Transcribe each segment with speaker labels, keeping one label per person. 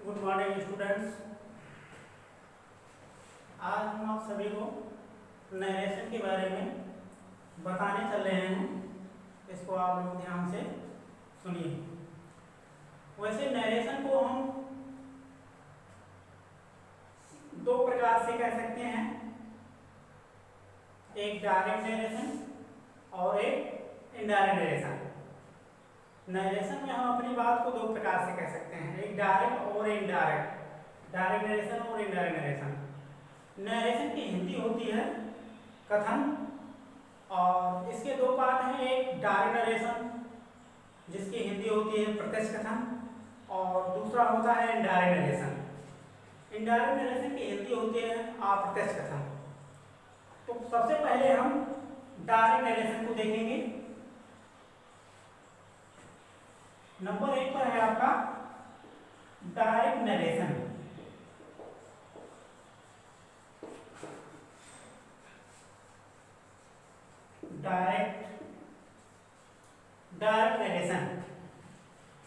Speaker 1: Good morning students. आज हम आप सभी को नरेशन के बारे में बताने चल रहे हैं। इसको आप लोग ध्यान से सुनिए। वैसे नरेशन को हम दो प्रकार से कह सकते हैं, एक डायरेक्ट नरेशन और एक इनडायरेक्ट नरेशन। नरेशन में हम अपनी बात को दो प्रकार से कह सकते हैं, एक डायरेक्ट और इनडायरेक्ट। डायरेक्ट नरेशन और इनडायरेक्ट नरेशन। नरेशन की हिंदी होती है कथन, और इसके दो पार्ट हैं, एक डायरेक्ट नरेशन जिसकी हिंदी होती है प्रत्यक्ष कथन, और दूसरा होता है इनडायरेक्ट नरेशन। इनडायरेक्ट नरेशन की हिंदी होती है अप्रत्यक्ष कथन। तो सबसे पहले हम डायरेक्ट नरेशन को देखेंगे। नंबर 1 पर है आपका direct narration. Direct narration.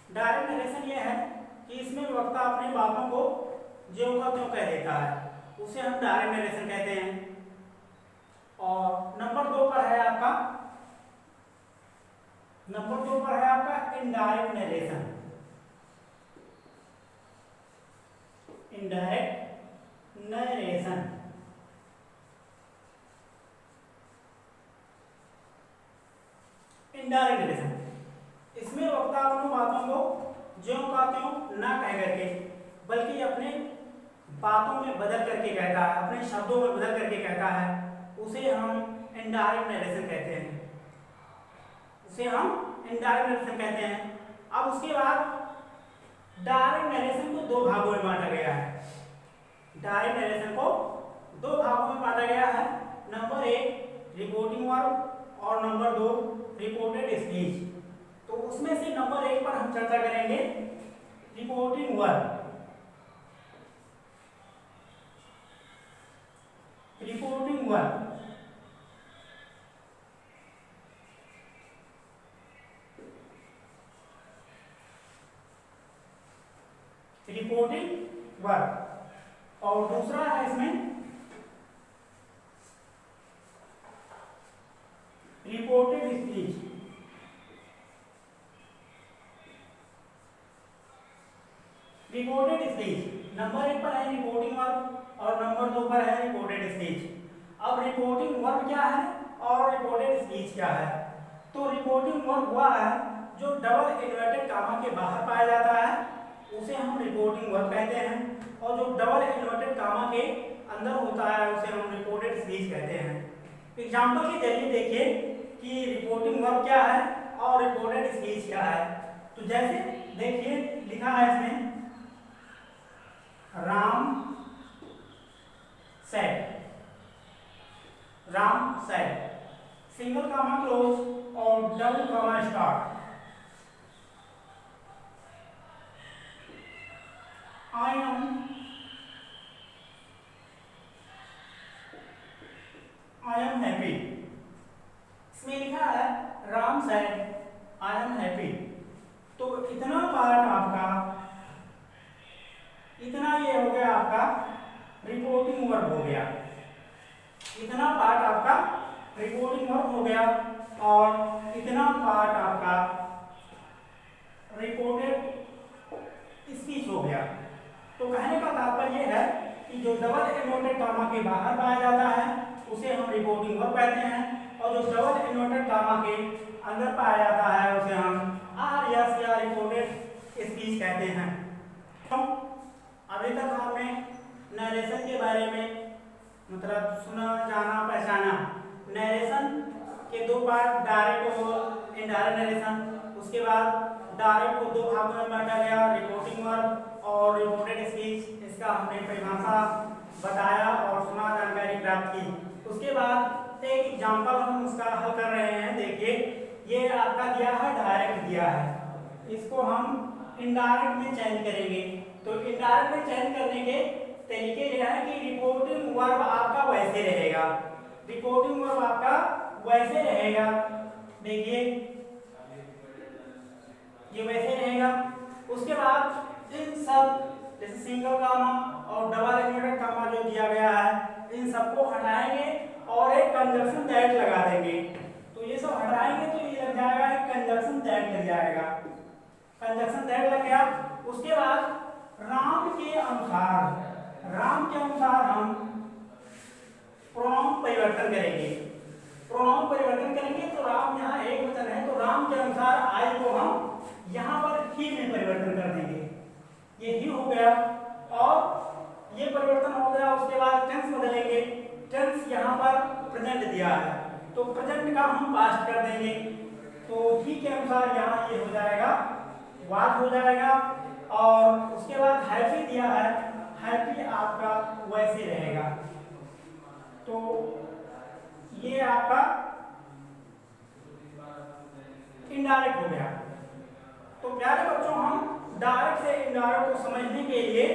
Speaker 1: Direct narration यह है कि इसमें वक्ता अपनी बातों को ज्यों का त्यों कह देता है, उसे हम डायरेक्ट नरेशन कहते हैं। और नंबर 2 पर है आपका indirect narration. Indirect narration indirect narration इसमें वक्ता अपनी बातों को ज्यों का त्यों ना कह करके, बल्कि अपने बातों में बदल करके कहता है, अपने शब्दों में बदल करके कहता है, उसे हम इनडायरेक्ट नरेशन कहते हैं। अब उसके बाद डायरेक्ट नरेशन को दो भागों में बांटा गया है। डायरेक्ट नरेशन को दो भागों में बांटा गया है। नंबर 1 रिपोर्टिंग वर्ब और नंबर 2 रिपोर्टेड स्पीच। तो उसमें से नंबर 1 पर हम चर्चा करेंगे रिपोर्टिंग वर्ब। रिपोर्टिंग वर्ब और दूसरा है इसमें रिपोर्टेड स्पीच। नंबर 1 पर है रिपोर्टिंग वर्ब और नंबर 2 पर है रिपोर्टेड स्पीच। अब रिपोर्टिंग वर्ब क्या है और रिपोर्टेड स्पीच क्या है? तो रिपोर्टिंग वर्ब वह है जो डबल इन्वर्टेड कामा के बाहर पाया जाता है, उसे हम रिपोर्टिंग वर्ब कहते हैं, और जो डबल इन्वर्टेड कामा के अंदर होता है उसे हम रिपोर्टेड स्पीच कहते हैं। एग्जांपल के जरिए देखिए कि रिपोर्टिंग वर्ब क्या है और रिपोर्टेड स्पीच क्या है। तो जैसे देखिए लिखा है इसमें Ram said, single comma close और double comma start. I am happy। इसमें लिखा है Ram said I am happy। तो इतना पार्ट आपका, इतना ये हो गया आपका रिपोर्टिंग वर्ब हो गया। इतना पार्ट आपका रिपोर्टिंग वर्ब हो गया और इतना पार्ट आपका रिपोर्टेड स्पीच हो गया। तो कहने का तात्पर्य यह है कि जो डबल इन्वर्टेड कामा के बाहर पाया जाता है उसे हम रिपोर्टिंग वर्ब कहते हैं, और जो डबल इन्वर्टेड कामा के अंदर पाया जाता है उसे हम आरएस या रिपोर्टेड स्पीच कहते हैं। तो अभी तक हमने नरेशन के बारे में मतलब सुना, जाना, पहचाना। नरेशन के दो पार्ट डायरेक्ट और इनडायरेक्ट नरेशन। उसके बाद डायरेक्ट को दो भागों में बांटा गया, रिपोर्टिंग वर्ब और रिपोर्टेड स्पीच। इसका हमने परिभाषा बताया और सुना, जानकारी प्राप्त की। उसके बाद एक एग्जांपल हम उसका हल कर रहे हैं। देखिए ये आपका दिया है डायरेक्ट दिया है, इसको हम इनडायरेक्ट में चेंज करेंगे। तो इनडायरेक्ट में चेंज करने के तरीके यह है कि रिपोर्टिंग वर्ब आपका वैसे रहेगा। देखिए ये वैसे रहेगा। उसके बाद इन सब जैसे सिंगल गामा और डबल इन्वर्टेड गामा जो दिया गया है, इन सबको हटाएंगे और एक कंजक्शन दैट लगा देंगे। तो ये सब हटाएंगे तो ये लग जाएगा एक कंजक्शन दैट लग जाएगा, कंजक्शन दैट लग गया। उसके बाद राम के अनुसार हम प्रोनाउन परिवर्तन करेंगे। प्रोनाउन परिवर्तन करेंगे तो राम यहाँ एक वचन है, तो राम के अनुसार आई को हम यहाँ पर ही में परिवर्तन कर देंगे। ये ही हो गया और ये परिवर्तन हो गया। उसके बाद टेंस बदलेंगे। टेंस यहाँ पर प्रेजेंट दिया है तो प्रेजेंट का हम पास्ट कर देंगे, तो ही के अनुसार यहाँ ये हो जाएगा वाज हो जाएगा। और उसके बाद हैप्पी दिया है, हैप्पी आपका वैसे रहेगा, तो ये आपका इनडायरेक्ट हो गया। तो प्यारे बच्चों, हम डायरेक्ट से इनडायरेक्ट को समझने के लिए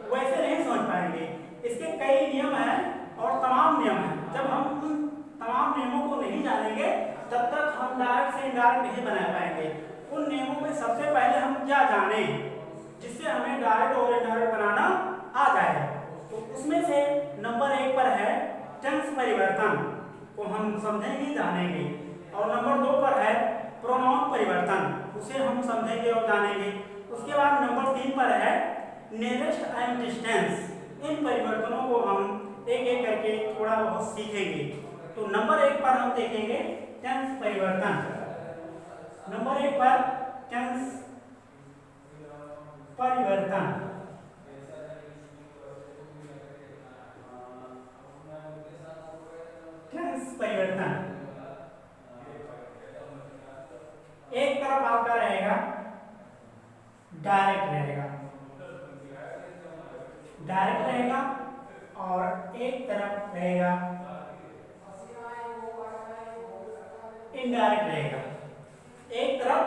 Speaker 1: वैसे नहीं समझ पाएंगे, इसके कई नियम हैं और तमाम नियम हैं। जब हम उन तमाम नियमों को नहीं जानेंगे तब तक हम डायरेक्ट से इनडायरेक्ट नहीं बना पाएंगे। उन नियमों में सबसे पहले हम क्या जाने जिससे हमें डायरेक्ट और इनडायरेक्ट बनाना आ जाए, तो उसमें से नंबर 1 पर है टेंस परिवर्तन को हम समझेंगे जानेंगे, और नंबर 2 पर है प्रोनाउन परिवर्तन, उसे हम समझेंगे और जानेंगे। उसके बाद नंबर 3 पर है नियरेस्ट एंड डिस्टेंस। इन परिवर्तनों को हम एक एक करके थोड़ा बहुत सीखेंगे। तो नंबर 1 पर हम देखेंगे टेंस परिवर्तन। नंबर 1 पर टेंस परिवर्तन। टेंस परिवर्तन एक तरफ आपका रहेगा डायरेक्ट रहेगा और एक तरफ रहेगा इनडायरेक्ट रहेगा। एक तरफ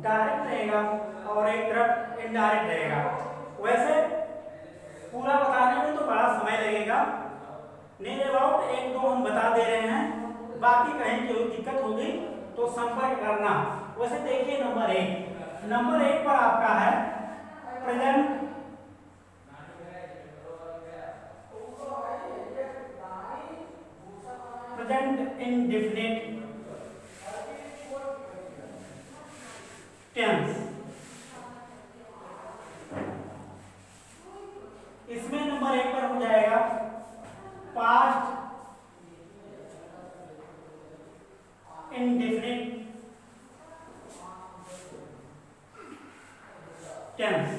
Speaker 1: डायरेक्ट रहेगा और एक तरफ इनडायरेक्ट रहेगा। वैसे पूरा बताने में तो बड़ा समय लगेगा, नियर अबाउट 1-2 हम बता दे रहे हैं, बाकी कहीं कोई दिक्कत होगी तो संपर्क करना। वैसे देखिए नंबर 1 पर आपका है प्रेजेंट इंडेफिनिट टेंस। इसमें नंबर 1 पर हो जाएगा पास्ट इंडेफिनिट टेंस।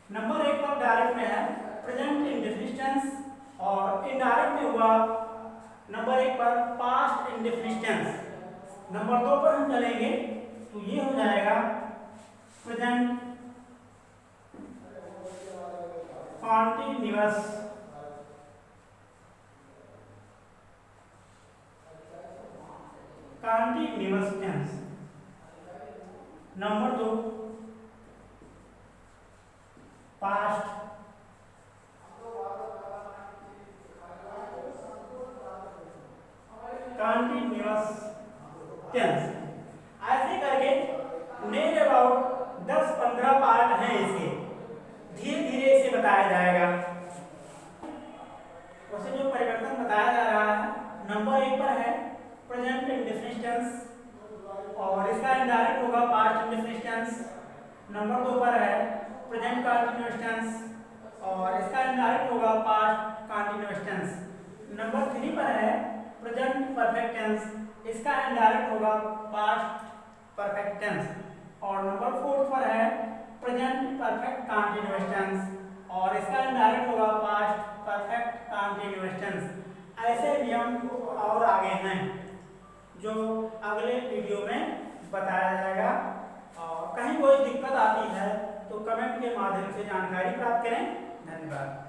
Speaker 1: नंबर 1 पर डायरेक्ट में है प्रेजेंट इंडेफिनिट टेंस और इनडायरेक्ट में हुआ नंबर 1 पर पास्ट इंडेफिनिट टेंस। नंबर 2 पर हम चलेंगे तो ये हो जाएगा present continuous tense. Number 2 past continuous tense. ऐसे करके नियर अबाउट 10-15 पार्ट हैं इसके, धीरे धीरे इसे बताया जाएगा। वैसे जो परिवर्तन बताया जा रहा है नंबर 1 पर है प्रेजेंट इंडेफिनिट टेंस और इसका इनडायरेक्ट होगा पास्ट इंडेफिनिट टेंस। नंबर 2 पर है प्रेजेंट कॉन्टिन्यूअस टेंस और इसका इनडायरेक्ट होगा पास्ट कॉन्टिन्यूअस टेंस। नंबर 3 पर है प्रेजेंट परफेक्ट टेंस, इसका इनडायरेक्ट होगा पास्ट परफेक्ट टेंस। और नंबर 4 पर है प्रेजेंट परफेक्ट कॉन्टिन्यूअस टेंस और इसका इनडायरेक्ट होगा पास्ट परफेक्ट कॉन्टिन्यूअस टेंस। ऐसे नियम और आगे हैं जो अगले वीडियो में बताया जाएगा। और कहीं कोई दिक्कत आती है तो कमेंट के माध्यम से जानकारी प्राप्त करें। धन्यवाद।